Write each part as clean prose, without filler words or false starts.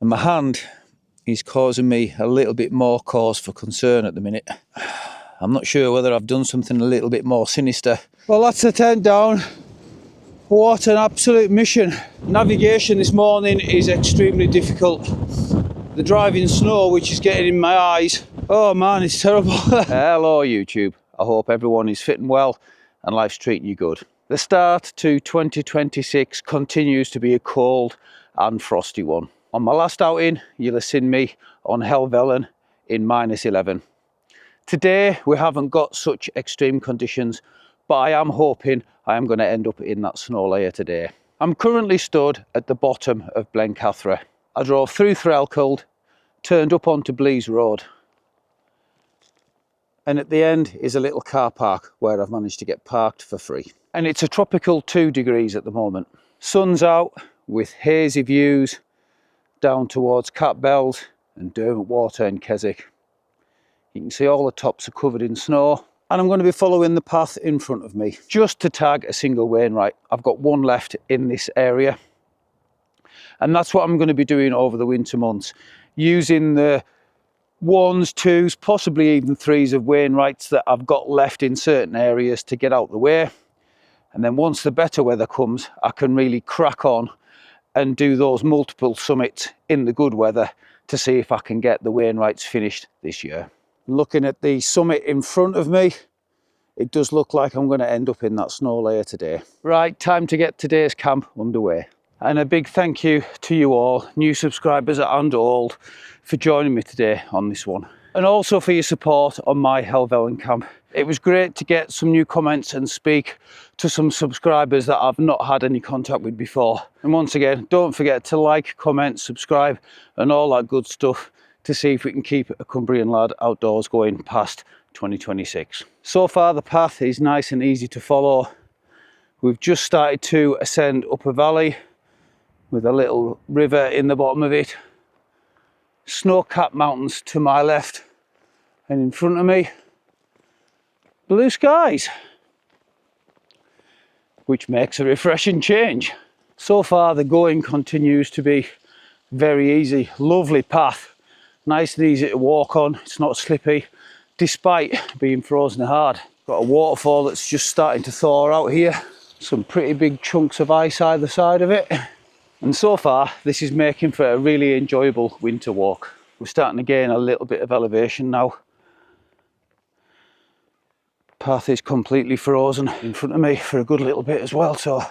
And my hand is causing me a little bit more cause for concern at the minute. I'm not sure whether I've done something a little bit more sinister. Well, that's the tent down. What an absolute mission. Navigation this morning is extremely difficult. The driving snow, which is getting in my eyes, oh man, it's terrible. Hello YouTube, I hope everyone is fitting well and life's treating you good. The start to 2026 continues to be a cold and frosty one. On my last outing, you'll have seen me on Helvellyn in -11. Today, we haven't got such extreme conditions, but I am hoping I am going to end up in that snow layer today. I'm currently stood at the bottom of Blencathra. I drove through Threlkeld, turned up onto Blees Road, and at the end is a little car park where I've managed to get parked for free. And it's a tropical 2 degrees at the moment. Sun's out with hazy views down towards Catbells and Derwent Water in Keswick. You can see all the tops are covered in snow, and I'm going to be following the path in front of me just to tag a single wainwright. I've got one left in this area, and that's what I'm going to be doing over the winter months, using the 1s, 2s, possibly even 3s of wainwrights that I've got left in certain areas to get out the way. And then once the better weather comes, I can really crack on and do those multiple summits in the good weather to see if I can get the wainwrights finished this year. Looking at the summit in front of me, it does look like I'm going to end up in that snow layer today. Right, time to get today's camp underway. And a big thank you to you all, new subscribers and old, for joining me today on this one. And also for your support on my Helvellyn camp. It was great to get some new comments and speak to some subscribers that I've not had any contact with before. And once again, don't forget to like, comment, subscribe and all that good stuff to see if we can keep a Cumbrian lad outdoors going past 2026. So far the path is nice and easy to follow. We've just started to ascend up a valley with a little river in the bottom of it. Snow-capped mountains to my left, and in front of me, blue skies, which makes a refreshing change. So far the going continues to be very easy, lovely path. Nice and easy to walk on, it's not slippy, despite being frozen hard. Got a waterfall that's just starting to thaw out here. Some pretty big chunks of ice either side of it. And so far, this is making for a really enjoyable winter walk. We're starting to gain a little bit of elevation now. Path is completely frozen in front of me for a good little bit as well, so I'm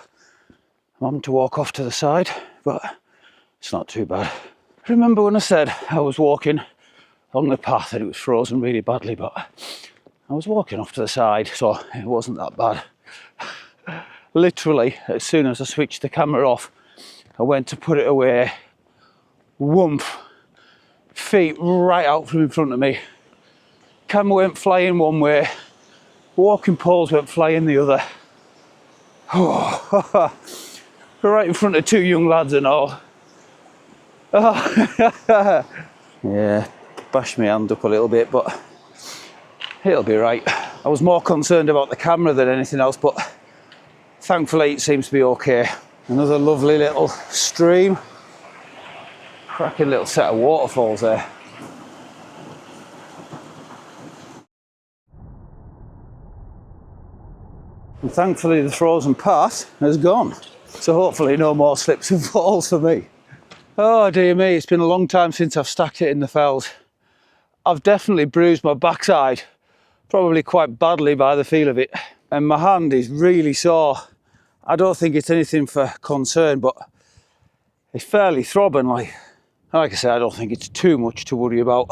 having to walk off to the side, but it's not too bad. Remember when I said I was walking on the path and it was frozen really badly, but I was walking off to the side, so it wasn't that bad. Literally, as soon as I switched the camera off, I went to put it away, whoomph, feet right out from in front of me. Camera went flying one way, walking poles went flying the other. Oh, right in front of 2 young lads and all. Oh. Yeah, bashed my hand up a little bit, but it'll be right. I was more concerned about the camera than anything else, but thankfully it seems to be okay. Another lovely little stream. Cracking little set of waterfalls there. And thankfully the frozen path has gone. So hopefully no more slips and falls for me. Oh dear me, it's been a long time since I've stacked it in the fells. I've definitely bruised my backside, probably quite badly by the feel of it. And my hand is really sore. I don't think it's anything for concern, but it's fairly throbbing. Like I say, I don't think it's too much to worry about.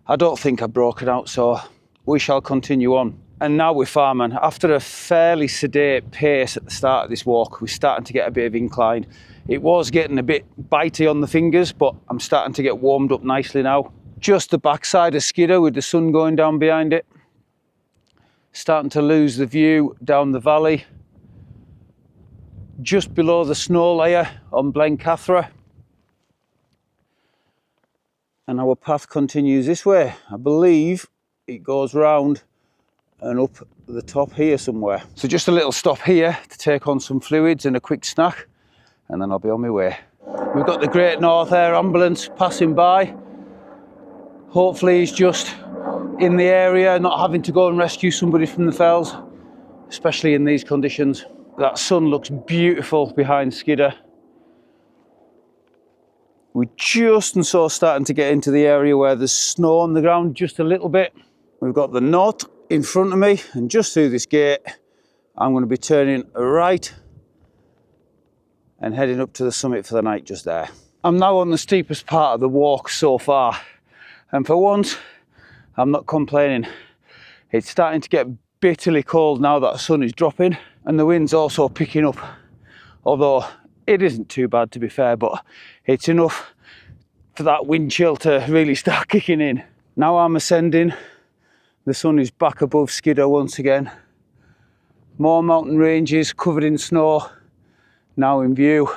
I don't think I've broken out, so we shall continue on. And now we're farming. After a fairly sedate pace at the start of this walk, we're starting to get a bit of incline. It was getting a bit bitey on the fingers, but I'm starting to get warmed up nicely now. Just the backside of Skiddaw with the sun going down behind it. Starting to lose the view down the valley. Just below the snow layer on Blencathra. And our path continues this way. I believe it goes round and up the top here somewhere. So just a little stop here to take on some fluids and a quick snack, and then I'll be on my way. We've got the Great North Air Ambulance passing by. Hopefully he's just in the area, not having to go and rescue somebody from the fells, especially in these conditions. That sun looks beautiful behind Skiddaw. We're just and so starting to get into the area where there's snow on the ground just a little bit. We've got the knot in front of me, and just through this gate I'm going to be turning right and heading up to the summit for the night just there. I'm now on the steepest part of the walk so far, and for once I'm not complaining. It's starting to get bitterly cold now that the sun is dropping, and the wind's also picking up, although it isn't too bad to be fair, but it's enough for that wind chill to really start kicking in. Now I'm ascending, the sun is back above Skiddaw once again. More mountain ranges covered in snow now in view,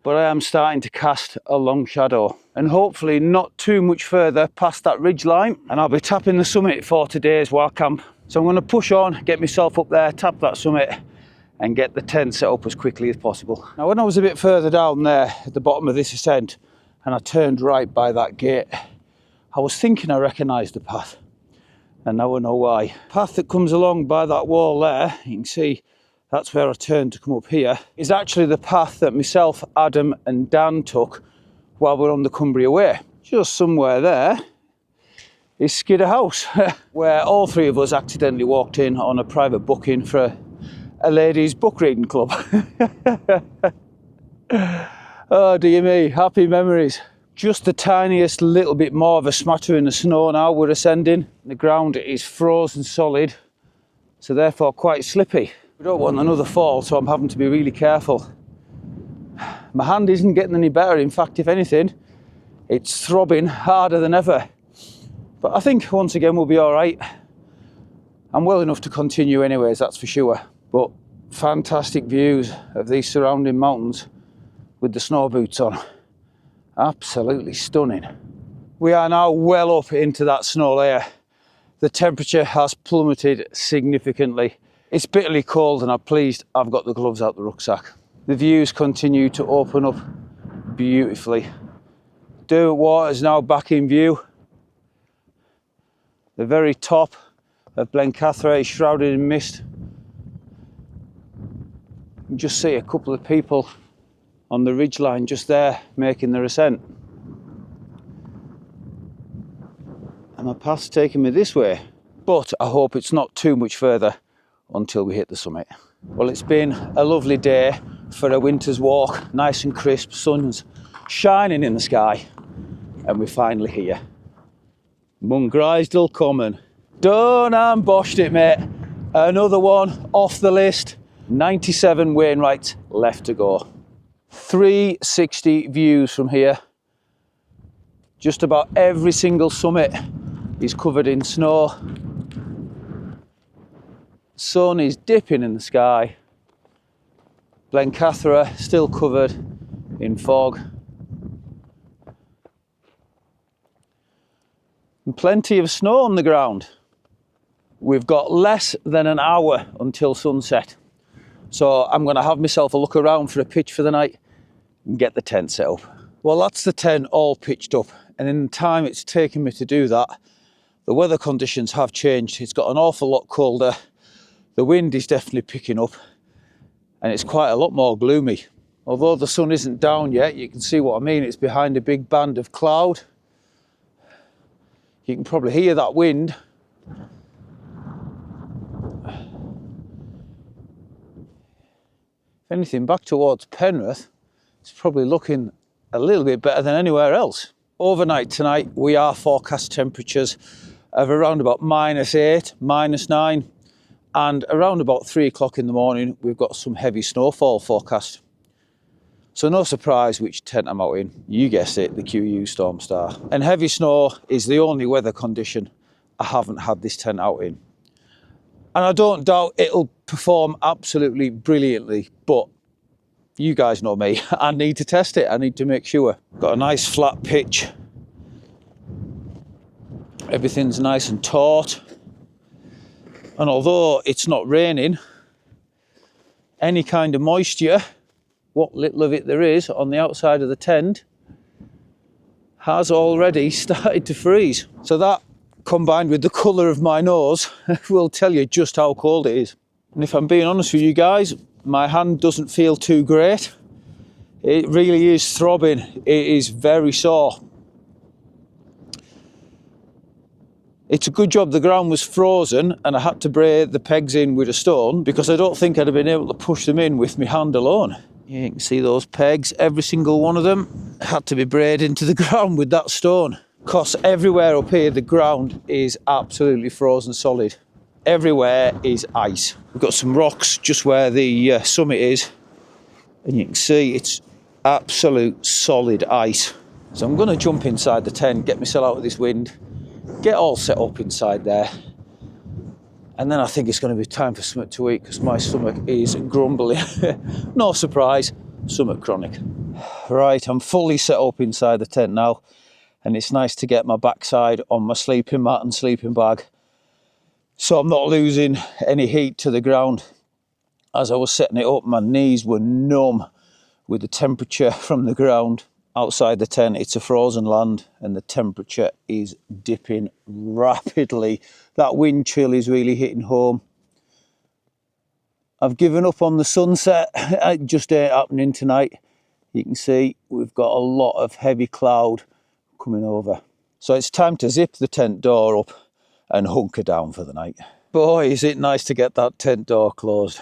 but I am starting to cast a long shadow, and hopefully not too much further past that ridge line, and I'll be tapping the summit for today's wild camp. So I'm going to push on, get myself up there, tap that summit and get the tent set up as quickly as possible. Now when I was a bit further down there at the bottom of this ascent and I turned right by that gate, I was thinking I recognised the path, and now I know why. The path that comes along by that wall there, you can see that's where I turned to come up here, is actually the path that myself, Adam and Dan took while we were on the Cumbria Way. Just somewhere there is Skiddaw House, where all three of us accidentally walked in on a private booking for a ladies' book reading club. Oh dear me, happy memories. Just the tiniest little bit more of a smattering of snow now we're ascending. The ground is frozen solid, so therefore quite slippy. We don't want another fall, so I'm having to be really careful. My hand isn't getting any better. In fact, if anything, it's throbbing harder than ever. But I think once again we'll be all right. I'm well enough to continue anyways, that's for sure. But fantastic views of these surrounding mountains with the snow boots on. Absolutely stunning. We are now well up into that snow layer. The temperature has plummeted significantly. It's bitterly cold, and I'm pleased I've got the gloves out the rucksack. The views continue to open up beautifully. Derwent Water is now back in view. The very top of Blencathra is shrouded in mist. You can just see a couple of people on the ridgeline just there making their ascent. And my path's taking me this way, but I hope it's not too much further until we hit the summit. Well, it's been a lovely day for a winter's walk, nice and crisp, sun's shining in the sky, and we're finally here. Mungrisdale Common. Done and boshed it, mate. Another one off the list. 97 Wainwrights left to go. 360 views from here. Just about every single summit is covered in snow. Sun is dipping in the sky. Blencathra still covered in fog. And plenty of snow on the ground. We've got less than an hour until sunset. So I'm going to have myself a look around for a pitch for the night and get the tent set up. Well, that's the tent all pitched up. And in the time it's taken me to do that, the weather conditions have changed. It's got an awful lot colder. The wind is definitely picking up, and it's quite a lot more gloomy. Although the sun isn't down yet, you can see what I mean. It's behind a big band of cloud. You can probably hear that wind. If anything, back towards Penrith, it's probably looking a little bit better than anywhere else. Overnight tonight, we are forecast temperatures of around about -8, -9, and around about 3 o'clock in the morning, we've got some heavy snowfall forecast. So no surprise which tent I'm out in. You guessed it, the Kuiu Stormstar. And heavy snow is the only weather condition I haven't had this tent out in. And I don't doubt it'll perform absolutely brilliantly, but you guys know me, I need to test it, I need to make sure. Got a nice flat pitch. Everything's nice and taut. And although it's not raining, any kind of moisture what little of it there is on the outside of the tent has already started to freeze. So that, combined with the colour of my nose, will tell you just how cold it is. And if I'm being honest with you guys, my hand doesn't feel too great. It really is throbbing. It is very sore. It's a good job the ground was frozen and I had to braid the pegs in with a stone, because I don't think I'd have been able to push them in with my hand alone. You can see those pegs, every single one of them had to be braided into the ground with that stone. Because everywhere up here the ground is absolutely frozen solid. Everywhere is ice. We've got some rocks just where the summit is, and you can see it's absolute solid ice. So I'm going to jump inside the tent, get myself out of this wind, get all set up inside there, and then I think it's going to be time for something to eat, because my stomach is grumbling. No surprise, stomach chronic. Right, I'm fully set up inside the tent now, and it's nice to get my backside on my sleeping mat and sleeping bag, so I'm not losing any heat to the ground. As I was setting it up, my knees were numb with the temperature from the ground. Outside the tent, it's a frozen land and the temperature is dipping rapidly. That wind chill is really hitting home. I've given up on the sunset. It just ain't happening tonight. You can see we've got a lot of heavy cloud coming over. So it's time to zip the tent door up and hunker down for the night. Boy, is it nice to get that tent door closed.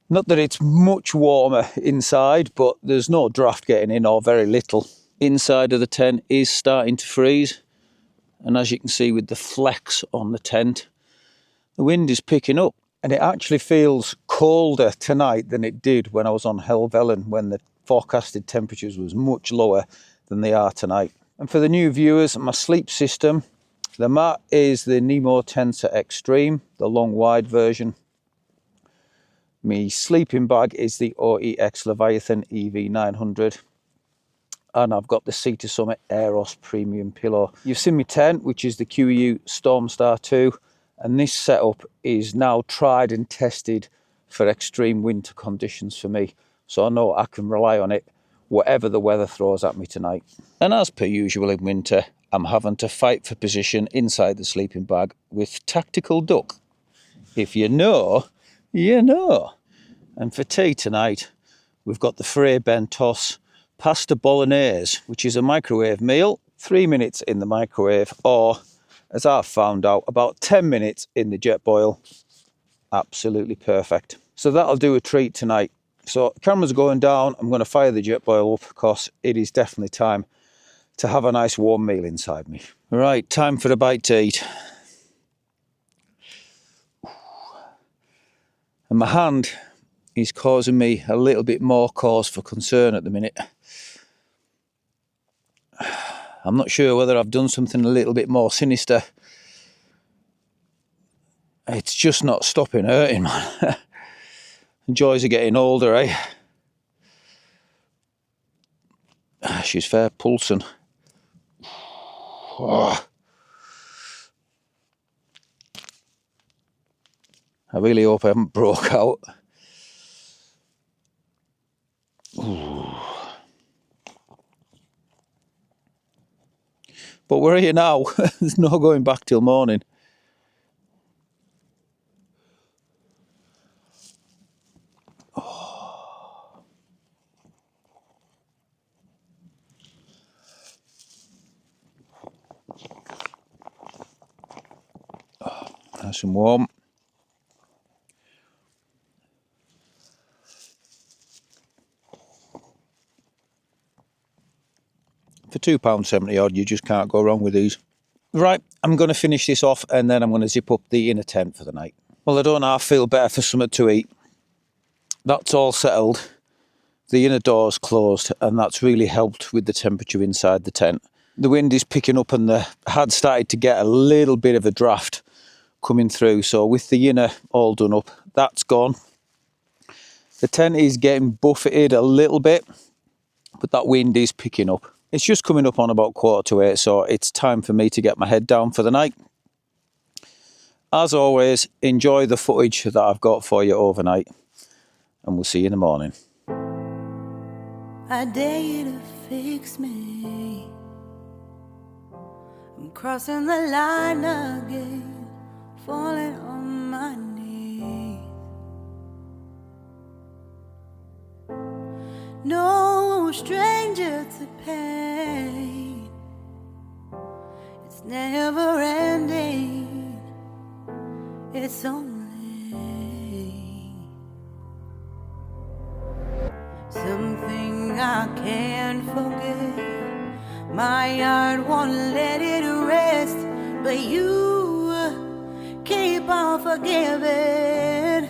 Not that it's much warmer inside, but there's no draft getting in, or very little. Inside of the tent is starting to freeze. And as you can see with the flecks on the tent, the wind is picking up. And it actually feels colder tonight than it did when I was on Helvellyn, when the forecasted temperatures was much lower than they are tonight. And for the new viewers, my sleep system, the mat is the Nemo Tensor Extreme, the long wide version. My sleeping bag is the OEX Leviathan EV900. And I've got the Sea to Summit Aeros Premium Pillow. You've seen my tent, which is the Kuiu Stormstar 2. And this setup is now tried and tested for extreme winter conditions for me. So I know I can rely on it, whatever the weather throws at me tonight. And as per usual in winter, I'm having to fight for position inside the sleeping bag with tactical duck. If you know, you know. And for tea tonight, we've got the Frey Bentos Pasta Bolognese, which is a microwave meal, 3 minutes in the microwave, or, as I've found out, about 10 minutes in the jet boil. Absolutely perfect. So that'll do a treat tonight. So camera's going down, I'm going to fire the jet boil up, because it is definitely time to have a nice warm meal inside me. Right, time for a bite to eat. And my hand is causing me a little bit more cause for concern at the minute. I'm not sure whether I've done something a little bit more sinister. It's just not stopping hurting, man. The joys of getting older, eh? She's fair pulsing. Oh. I really hope I haven't broke out. Ooh. But we're here now. There's no going back till morning. Oh. Oh, nice and warm. For £2.70 odd, you just can't go wrong with these. Right, I'm going to finish this off and then I'm going to zip up the inner tent for the night. Well, I don't half feel better for something to eat. That's all settled. The inner door's closed and that's really helped with the temperature inside the tent. The wind is picking up and the had started to get a little bit of a draft coming through. So with the inner all done up, that's gone. The tent is getting buffeted a little bit, but that wind is picking up. It's just coming up on about 7:45, so it's time for me to get my head down for the night. As always, enjoy the footage that I've got for you overnight, and we'll see you in the morning. I dare you to fix me. I'm crossing the line again, falling on my knees. No stranger to pain, it's never ending, it's only something I can't forget. My heart won't let it rest, but you keep on forgiving.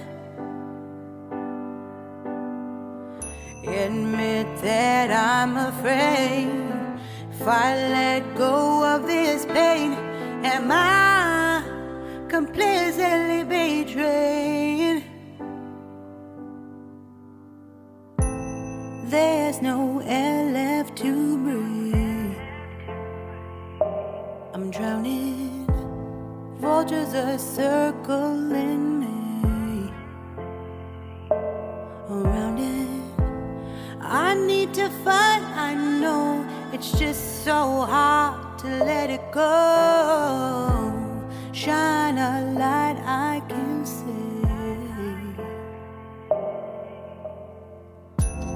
Admit that I'm afraid. If I let go of this pain, am I completely betrayed? There's no air left to breathe. I'm drowning. Vultures are circling me. Around it, I need to fight. I know it's just so hard to let it go. Shine a light I can see.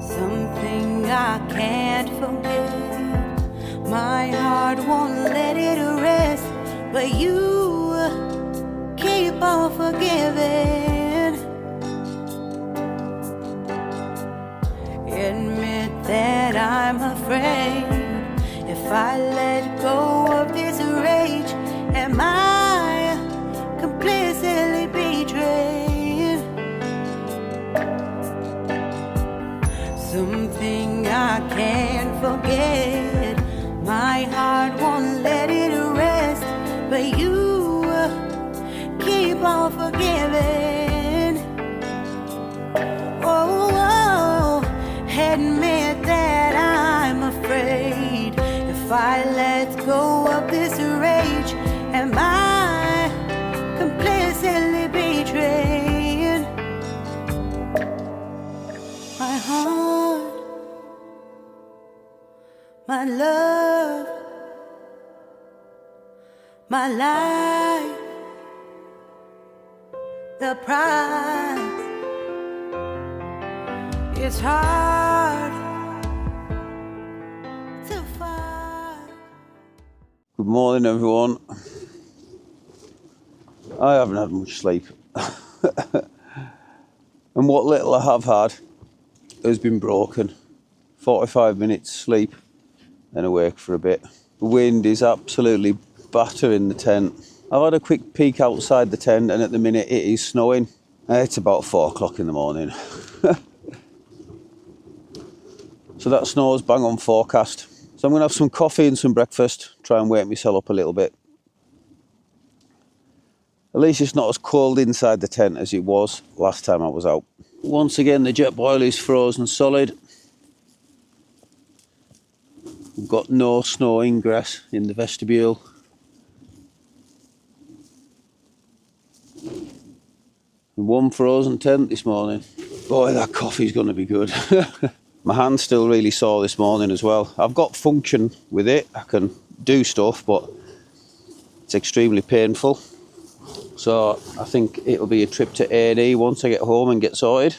Something I can't forget. My heart won't let it rest, but you keep on forgiving. Admit that I'm afraid. If I let go of this rage, am I completely betrayed? Something I can't forget. My heart won't let it rest, but you keep on forgiving. Oh, admit that I'm afraid. If I let go of this rage, am I completely betrayed? My heart, my love, my life, the price. It's hard to find. Good morning, everyone. I haven't had much sleep. And what little I have had has been broken. 45 minutes sleep, then awake for a bit. The wind is absolutely battering the tent. I've had a quick peek outside the tent, and at the minute it is snowing. It's about 4 o'clock in the morning. So that snow's bang on forecast. So I'm going to have some coffee and some breakfast, try and wake myself up a little bit. At least it's not as cold inside the tent as it was last time I was out. Once again, the jet boiler is frozen solid. We've got no snow ingress in the vestibule. One frozen tent this morning. Boy, that coffee's going to be good. My hand's still really sore this morning as well. I've got function with it. I can do stuff, but it's extremely painful. So I think it'll be a trip to A&E once I get home and get sorted.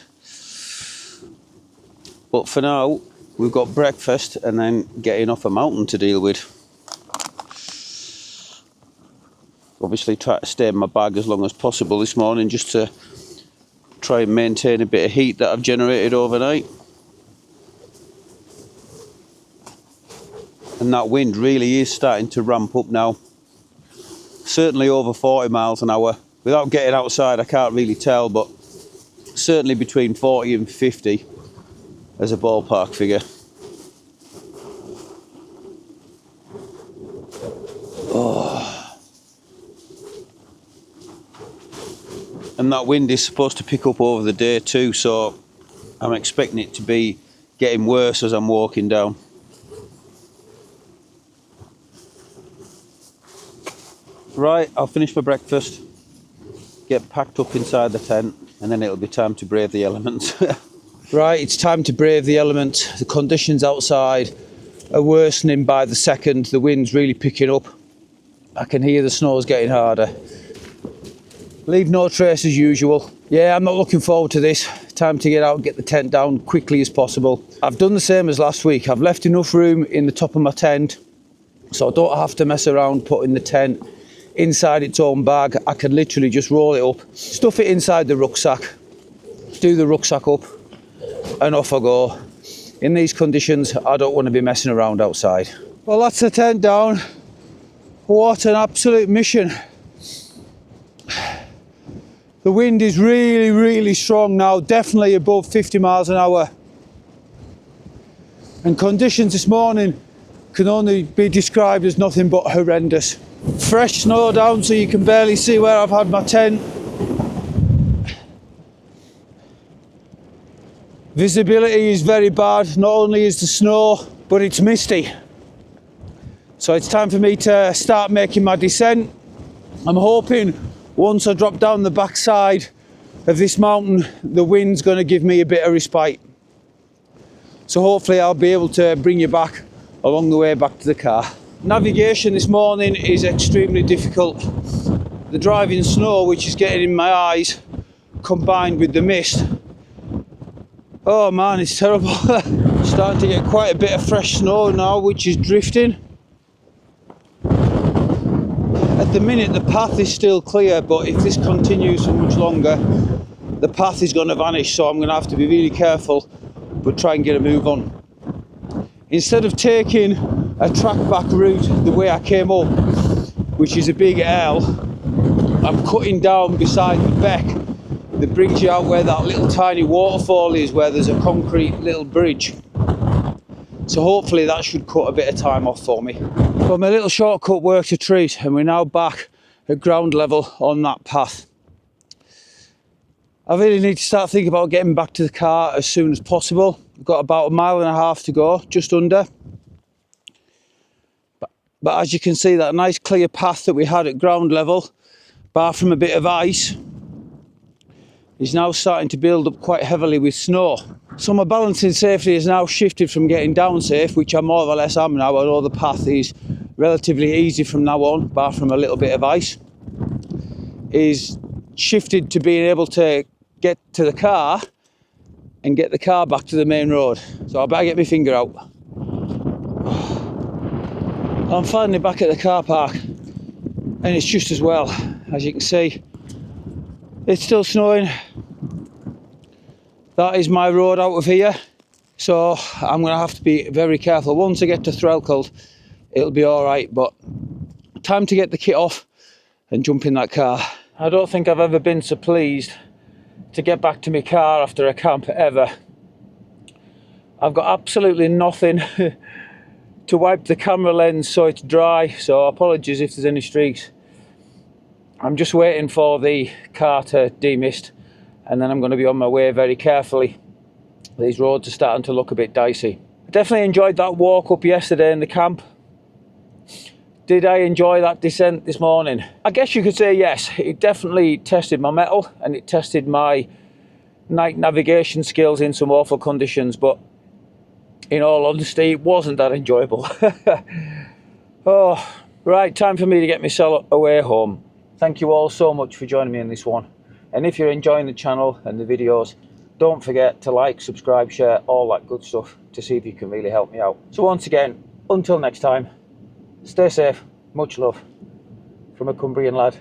But for now, we've got breakfast and then getting off a mountain to deal with. Obviously try to stay in my bag as long as possible this morning, just to try and maintain a bit of heat that I've generated overnight. And that wind really is starting to ramp up now. Certainly over 40 miles an hour. Without getting outside, I can't really tell, but certainly between 40 and 50 as a ballpark figure. Oh. And that wind is supposed to pick up over the day too, so I'm expecting it to be getting worse as I'm walking down. Right, I'll finish my breakfast, get packed up inside the tent, and then it'll be time to brave the elements. Right, it's time to brave the elements. The conditions outside are worsening by the second. The wind's really picking up. I can hear the snow's getting harder. Leave no trace as usual. Yeah, I'm not looking forward to this. Time to get out and get the tent down quickly as possible. I've done the same as last week. I've left enough room in the top of my tent so I don't have to mess around putting the tent inside its own bag. I can literally just roll it up, stuff it inside the rucksack, do the rucksack up, and off I go. In these conditions, I don't want to be messing around outside. Well, that's the tent down. What an absolute mission. The wind is really, really strong now, definitely above 50 miles an hour. And conditions this morning can only be described as nothing but horrendous. Fresh snow down so you can barely see where I've had my tent. Visibility is very bad. Not only is the snow, but it's misty. So it's time for me to start making my descent. I'm hoping once I drop down the backside of this mountain, the wind's going to give me a bit of respite. So hopefully I'll be able to bring you back along the way back to the car. Navigation this morning is extremely difficult. The driving snow, which is getting in my eyes, combined with the mist. Oh man, it's terrible. Starting to get quite a bit of fresh snow now, which is drifting. At the minute, the path is still clear, but if this continues for much longer, the path is going to vanish, so I'm going to have to be really careful, but try and get a move on. Instead of taking a track back route the way I came up, which is a big L, I'm cutting down beside the beck that brings you out where that little tiny waterfall is, where there's a concrete little bridge. So hopefully that should cut a bit of time off for me. But my little shortcut worked a treat, and we're now back at ground level on that path. I really need to start thinking about getting back to the car as soon as possible. I've got about 1.5 miles to go, just under. But as you can see, that nice clear path that we had at ground level, bar from a bit of ice, is now starting to build up quite heavily with snow. So my balancing safety has now shifted from getting down safe, which I more or less am now, although the path is relatively easy from now on, bar from a little bit of ice, is shifted to being able to get to the car and get the car back to the main road. So I better get my finger out. I'm finally back at the car park, and it's just as well. As you can see, it's still snowing. That is my road out of here, so I'm going to have to be very careful. Once I get to Threlkeld, it'll be all right, but time to get the kit off and jump in that car. I don't think I've ever been so pleased to get back to my car after a camp ever. I've got absolutely nothing to wipe the camera lens so it's dry, so apologies if there's any streaks. I'm just waiting for the car to demist, and then I'm going to be on my way very carefully. These roads are starting to look a bit dicey. I definitely enjoyed that walk up yesterday in the camp. Did I enjoy that descent this morning? I guess you could say yes. It definitely tested my mettle, and it tested my night navigation skills in some awful conditions, but in all honesty, it wasn't that enjoyable. Oh, right, time for me to get myself away home. Thank you all so much for joining me in this one. And if you're enjoying the channel and the videos, don't forget to like, subscribe, share, all that good stuff to see if you can really help me out. So once again, until next time, stay safe, much love from a Cumbrian lad.